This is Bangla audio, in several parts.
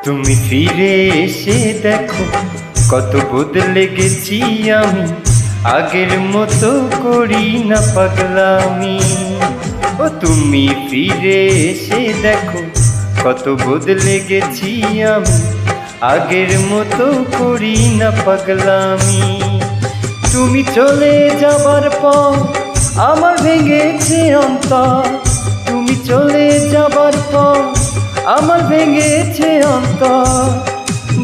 তুমি ফিরে এসে দেখো কত বদলে গেছি আমি, আগের মতো করি না পাগলামি। ও তুমি ফিরে এসে দেখো কত বদলে গেছি আমি, আগের মতো করি না পাগলামি। তুমি চলে যাবার পর আমার ভেঙেছে অন্তর, তুমি চলে যাবার পর আমার ভেঙেছে অন্তর,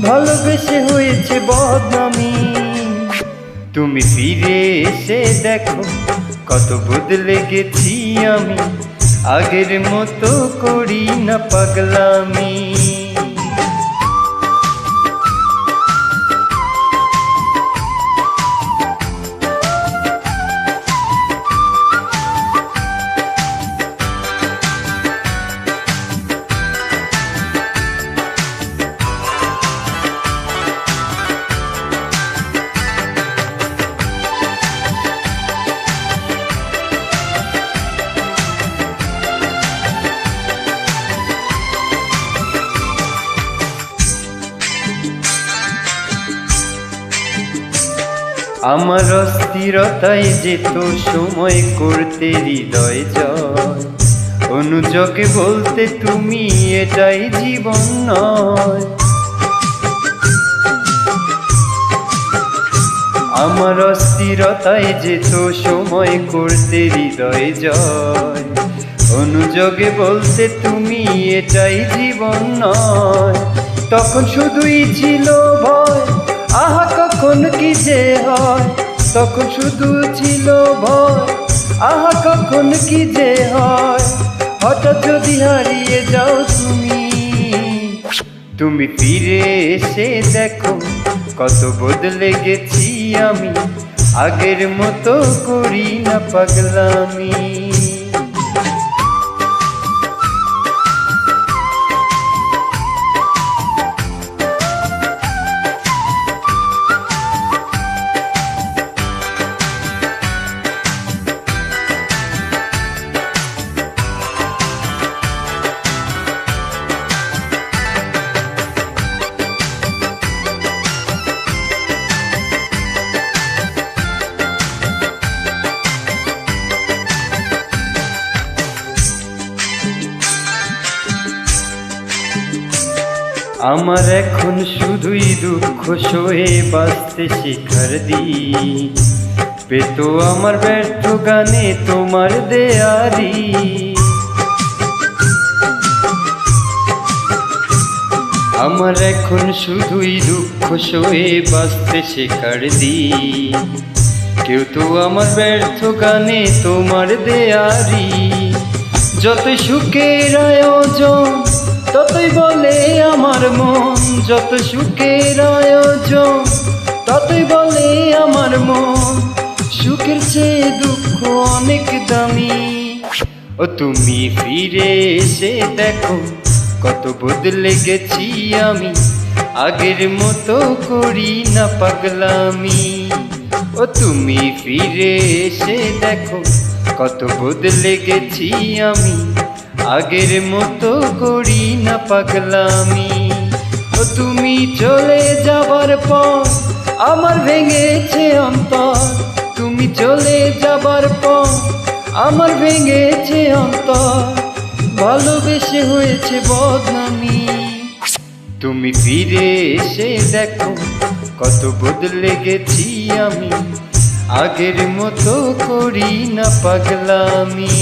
ভালোবেসে হয়েছে বদনামি। তুমি ফিরে এসে দেখো কত বদলে গেছি আমি, আগের মতো করি না পাগলামি। আমার অস্থিরতায় যেত সময় করতে হৃদয় জয়, অনুযোগে বলতে তুমি এটাই জীবন নয়। আমার অস্থিরতায় যেত সময় করতে হৃদয় জয়, অনুযোগে বলতে তুমি এটাই জীবন নয়। তখন শুধুই ছিল ভয়, আহা কখন কি যে হয়, তখন শুধু ছিল ভয়, আহা কখন কি যে হয়। হঠাৎ যদি হারিয়ে যাও তুমি, তুমি ফিরে এসে দেখো কত বদলে গেছি আমি, আগের মতো করি না পাগলামি। আমার এখন শুধুই দুঃখ সয়ে বাঁচতে শেখার দিন, পেতো আমার ব্যর্থ গানে তোমার দেয়ারি। আমার এখন শুধুই দুঃখ সয়ে বাঁচতে শেখার দিন, কেউ তো আমার ব্যর্থ গানে তোমার দেয়ারি। যত সুখের আয়োজন ততই বলে আমার মন, যত সুখের আয়োজন ততই বলে আমার মন, সুখের চেয়ে দুঃখ অনেক দামি। ও তুমি ফিরে এসে দেখো কত বদলে গেছি আমি, আগের মতো করি না পাগলামি। ও তুমি ফিরে এসে দেখো কত বদলে গেছি আমি, আগের মতো করি না পাগলামি। ও তুমি চলে যাবার পর আমার ভেঙেছে অন্তর, তুমি চলে যাবার পর আমার ভেঙেছে অন্তর, ভালোবেসে হয়েছে বদনামি। তুমি ফিরে এসে দেখো কত বদলে গেছি আমি, আগের মতো করি না পাগলামি।